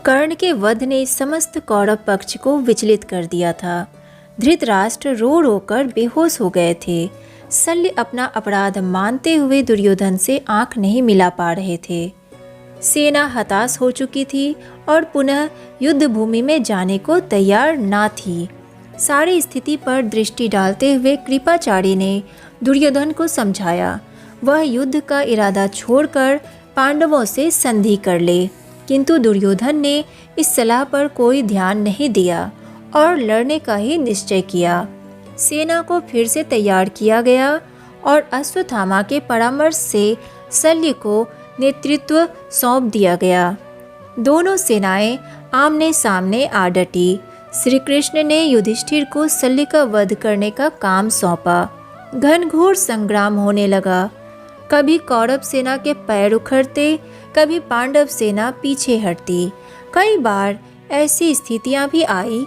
कर्ण के वध ने समस्त कौरव पक्ष को विचलित कर दिया था। धृतराष्ट्र रो रो कर बेहोश हो गए थे। शल्य अपना अपराध मानते हुए दुर्योधन से आंख नहीं मिला पा रहे थे। सेना हताश हो चुकी थी और पुनः युद्ध भूमि में जाने को तैयार ना थी। सारी स्थिति पर दृष्टि डालते हुए कृपाचार्य ने दुर्योधन को समझाया वह युद्ध का इरादा छोड़कर पांडवों से संधि कर ले, किंतु दुर्योधन ने इस सलाह पर कोई ध्यान नहीं दिया और लड़ने का ही निश्चय किया। सेना को फिर से तैयार किया गया और अश्वत्थामा के परामर्श से शल्य को नेतृत्व सौंप दिया गया। दोनों सेनाएं आमने सामने आ डटी। श्री कृष्ण ने युधिष्ठिर को शल्य का वध करने का काम सौंपा। घनघोर संग्राम होने लगा। कभी कौरव सेना के पैर उखड़ते, कभी पांडव सेना पीछे हटती। कई बार ऐसी स्थितियां भी आई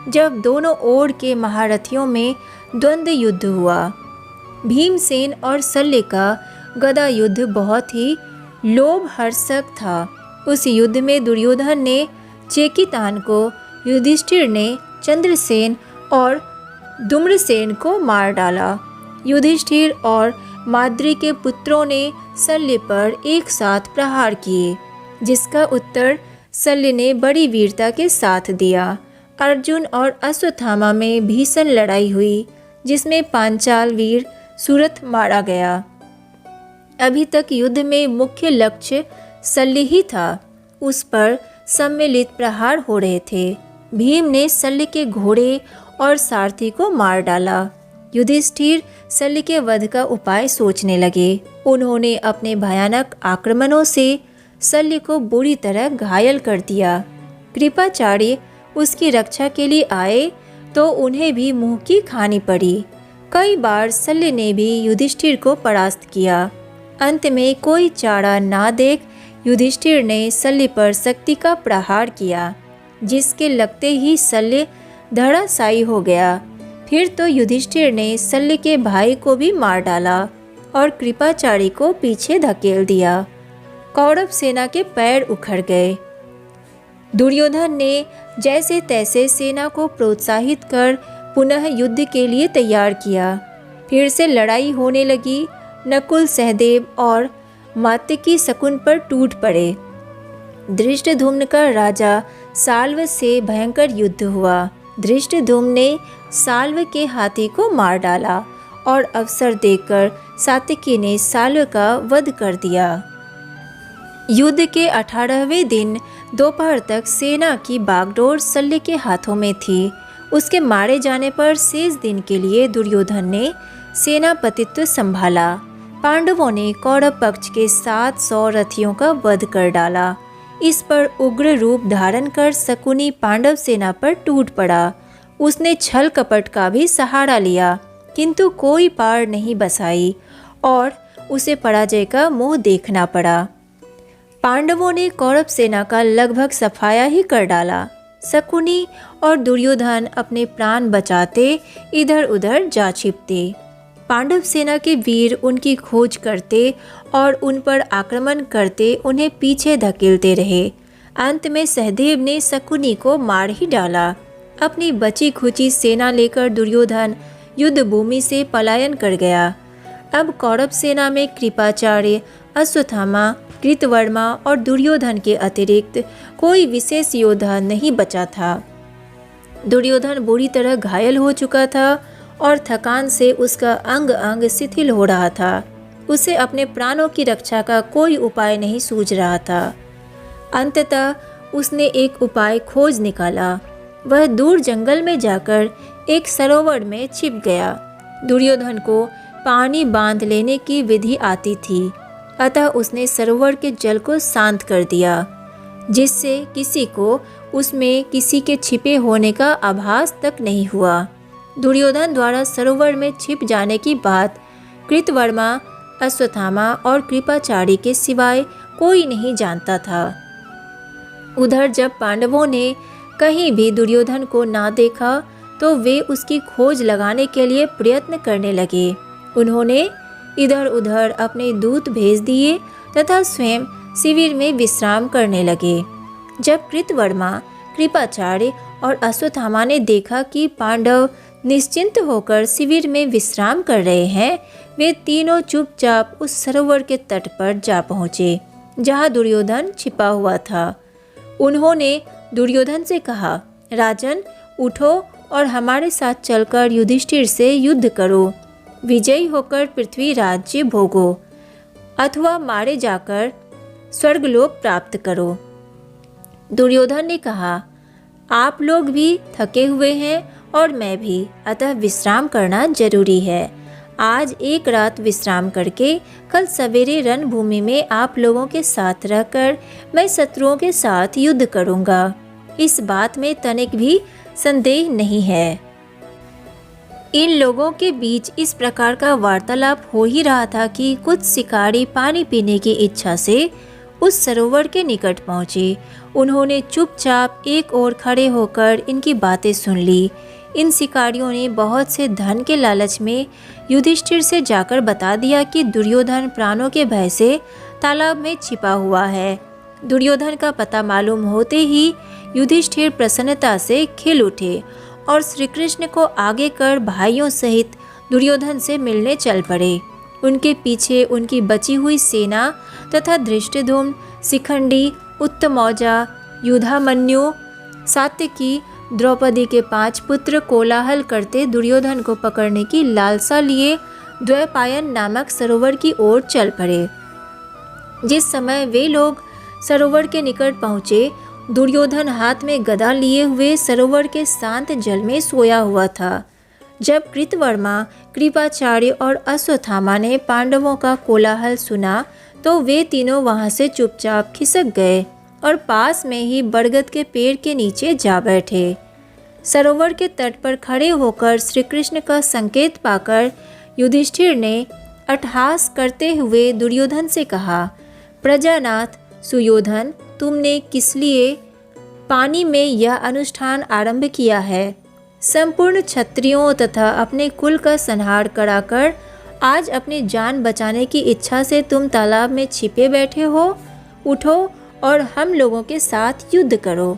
जब दोनों ओर के महारथियों में द्वंद्व युद्ध हुआ। भीमसेन और शल्य का गदा युद्ध बहुत ही लोभहर्षक था। उस युद्ध में दुर्योधन ने चेकितान को, युधिष्ठिर ने चंद्रसेन और धूम्रसेन को मार डाला। युधिष्ठिर और माद्री के पुत्रों ने शल्य पर एक साथ प्रहार किए, जिसका उत्तर शल्य ने बड़ी वीरता के साथ दिया। अर्जुन और अश्वत्थामा में भीषण लड़ाई हुई, जिसमें पांचाल वीर सूरथ मारा गया। अभी तक युद्ध में मुख्य लक्ष्य शल्य ही था। उस पर सम्मिलित प्रहार हो रहे थे। भीम ने शल्य के घोड़े और सारथी को मार डाला। युधिष्ठिर शल्य के वध का उपाय सोचने लगे। उन्होंने अपने भयानक आक्रमणों से शल्य को बुरी तरह घायल कर दिया। कृपाचार्य उसकी रक्षा के लिए आए तो उन्हें भी मुंह की खानी पड़ी। कई बार शल्य ने भी युधिष्ठिर को परास्त किया। अंत में कोई चारा ना देख युधिष्ठिर ने शल्य पर शक्ति का प्रहार किया, जिसके लगते ही शल्य धराशायी हो गया। फिर तो युधिष्ठिर ने शल्य के भाई को भी मार डाला और कृपाचार्य को पीछे धकेल दिया। कौरव सेना के पैर उखड़ गए। दुर्योधन ने जैसे तैसे सेना को प्रोत्साहित कर पुनः युद्ध के लिए तैयार किया। फिर से लड़ाई होने लगी। नकुल, सहदेव और मात्यकी शकुन पर टूट पड़े। धृष्टद्युम्न का राजा साल्व से भयंकर युद्ध हुआ। धृष्टद्युम्न ने साल्व के हाथी को मार डाला और अवसर देकर सात्यकी ने साल्व का वध कर दिया। युद्ध के 18वें दिन दोपहर तक सेना की बागडोर शल्य के हाथों में थी। उसके मारे जाने पर शेष दिन के लिए दुर्योधन ने सेनापतित्व संभाला। पांडवों ने कौरव पक्ष के 700 रथियों का वध कर डाला। इस पर उग्र रूप धारण कर शकुनी पांडव सेना पर टूट पड़ा। उसने छल कपट का भी सहारा लिया, किंतु कोई पार नहीं बसाई और उसे पराजय का मुंह देखना पड़ा। पांडवों ने कौरव सेना का लगभग सफाया ही कर डाला। शकुनी और दुर्योधन अपने प्राण बचाते इधर उधर जा छिपते। पांडव सेना के वीर उनकी खोज करते और उन पर आक्रमण करते उन्हें पीछे धकेलते रहे। अंत में सहदेव ने शकुनी को मार ही डाला। अपनी बची खुची सेना लेकर दुर्योधन युद्ध भूमि से पलायन कर गया। अब कौरव सेना में कृपाचार्य, अश्वत्थामा, कृतवर्मा और दुर्योधन के अतिरिक्त कोई विशेष योद्धा नहीं बचा था। दुर्योधन बुरी तरह घायल हो चुका था और थकान से उसका अंग अंग शिथिल हो रहा था। उसे अपने प्राणों की रक्षा का कोई उपाय नहीं सूझ रहा था। अंततः उसने एक उपाय खोज निकाला। वह दूर जंगल में जाकर एक सरोवर में छिप गया। दुर्योधन को पानी बांध लेने की विधि आती थी, अतः उसने सरोवर के जल को शांत कर दिया, जिससे किसी को उसमें किसी के छिपे होने का आभास तक नहीं हुआ। दुर्योधन द्वारा सरोवर में छिप जाने की बात कृतवर्मा, अश्वत्थामा और कृपाचार्य के सिवाय कोई नहीं जानता था। उधर जब पांडवों ने कहीं भी दुर्योधन को ना देखा तो वे उसकी खोज लगाने के लिए प्रयत्न करने लगे। उन्होंने इधर उधर अपने दूत भेज दिए तथा स्वयं शिविर में विश्राम करने लगे। जब कृतवर्मा, कृपाचार्य और अश्वत्थामा ने देखा कि पांडव निश्चिंत होकर शिविर में विश्राम कर रहे हैं, वे तीनों चुपचाप उस सरोवर के तट पर जा पहुँचे जहाँ दुर्योधन छिपा हुआ था। उन्होंने दुर्योधन से कहा, राजन उठो और हमारे साथ चलकर युधिष्ठिर से युद्ध करो, विजयी होकर पृथ्वी राज्य भोगो अथवा मारे जाकर स्वर्गलोक प्राप्त करो। दुर्योधन ने कहा, आप लोग भी थके हुए हैं और मैं भी, अतः विश्राम करना जरूरी है। आज एक रात विश्राम करके कल सवेरे रणभूमि में आप लोगों के साथ रहकर मैं शत्रुओं के साथ युद्ध करूंगा। इस बात में तनिक भी संदेह नहीं है। इन लोगों के बीच इस प्रकार का वार्तालाप हो ही रहा था कि कुछ शिकारी पानी पीने की इच्छा से उस सरोवर के निकट पहुंचे। उन्होंने चुपचाप एक ओर खड़े होकर इनकी बातें सुन ली। इन शिकारियों ने बहुत से धन के लालच में युधिष्ठिर से जाकर बता दिया कि दुर्योधन प्राणों के भय से तालाब में छिपा हुआ है। दुर्योधन का पता मालूम होते ही युधिष्ठिर प्रसन्नता से खिल उठे और श्री कृष्ण को आगे कर भाइयों सहित दुर्योधन से मिलने चल पड़े। उनके पीछे उनकी बची हुई सेना तथा धृष्टद्युम्न, शिखंडी, उत्तमौजा, युधामन्यु, सात्यकी, द्रौपदी के 5 पुत्र कोलाहल करते दुर्योधन को पकड़ने की लालसा लिए द्वैपायन नामक सरोवर की ओर चल पड़े। जिस समय वे लोग सरोवर के निकट पहुँचे, दुर्योधन हाथ में गदा लिए हुए सरोवर के शांत जल में सोया हुआ था। जब कृतवर्मा, कृपाचार्य और अश्वत्थामा ने पांडवों का कोलाहल सुना तो वे तीनों वहां से चुपचाप खिसक गए और पास में ही बरगद के पेड़ के नीचे जा बैठे। सरोवर के तट पर खड़े होकर श्री कृष्ण का संकेत पाकर युधिष्ठिर ने अट्टहास करते हुए दुर्योधन से कहा, प्रजानाथ सुयोधन, तुमने किस लिए पानी में यह अनुष्ठान आरंभ किया है? संपूर्ण क्षत्रियों तथा अपने कुल का संहार कराकर आज अपनी जान बचाने की इच्छा से तुम तालाब में छिपे बैठे हो। उठो और हम लोगों के साथ युद्ध करो।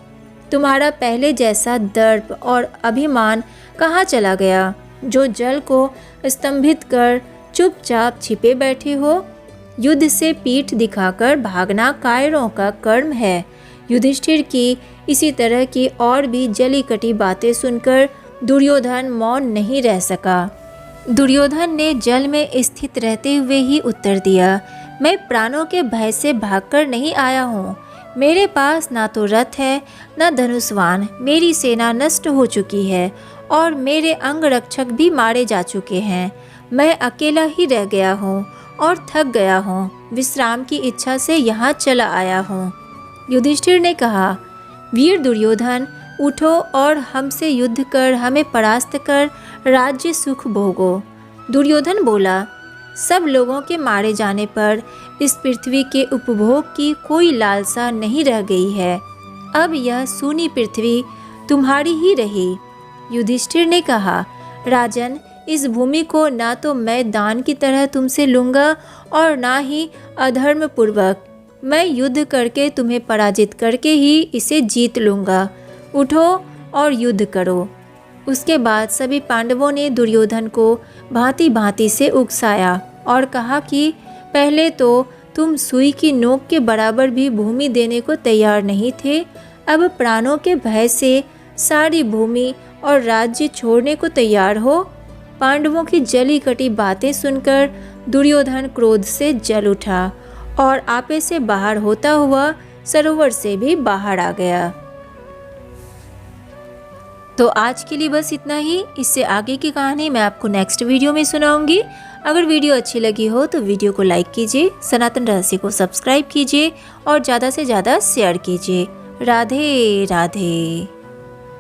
तुम्हारा पहले जैसा दर्प और अभिमान कहाँ चला गया, जो जल को स्तंभित कर चुपचाप छिपे बैठे हो? युद्ध से पीठ दिखाकर भागना कायरों का कर्म है। युधिष्ठिर की इसी तरह की और भी जली कटी बातें सुनकर दुर्योधन मौन नहीं रह सका। दुर्योधन ने जल में स्थित रहते हुए ही उत्तर दिया, मैं प्राणों के भय से भागकर नहीं आया हूँ। मेरे पास ना तो रथ है न धनुष्वान। मेरी सेना नष्ट हो चुकी है और मेरे अंग रक्षक भी मारे जा चुके हैं। मैं अकेला ही रह गया हूँ और थक गया हूँ। विश्राम की इच्छा से यहाँ चला आया हूँ। युधिष्ठिर ने कहा, वीर दुर्योधन, उठो और हमसे युद्ध कर हमें परास्त कर राज्य सुख भोगो। दुर्योधन बोला, सब लोगों के मारे जाने पर इस पृथ्वी के उपभोग की कोई लालसा नहीं रह गई है। अब यह सूनी पृथ्वी तुम्हारी ही रही। युधिष्ठिर ने कहा, राजन, इस भूमि को ना तो मैं दान की तरह तुमसे लूँगा और ना ही अधर्म पूर्वक। मैं युद्ध करके तुम्हें पराजित करके ही इसे जीत लूँगा। उठो और युद्ध करो। उसके बाद सभी पांडवों ने दुर्योधन को भांति भांति से उकसाया और कहा कि पहले तो तुम सुई की नोक के बराबर भी भूमि देने को तैयार नहीं थे, अब प्राणों के भय से सारी भूमि और राज्य छोड़ने को तैयार हो। पांडवों की जली कटी बातें सुनकर दुर्योधन क्रोध से जल उठा और आपे से बाहर होता हुआ सरोवर से भी बाहर आ गया। तो आज के लिए बस इतना ही। इससे आगे की कहानी मैं आपको नेक्स्ट वीडियो में सुनाऊंगी। अगर वीडियो अच्छी लगी हो तो वीडियो को लाइक कीजिए, सनातन रहस्य को सब्सक्राइब कीजिए और ज़्यादा से ज़्यादा शेयर कीजिए। राधे राधे।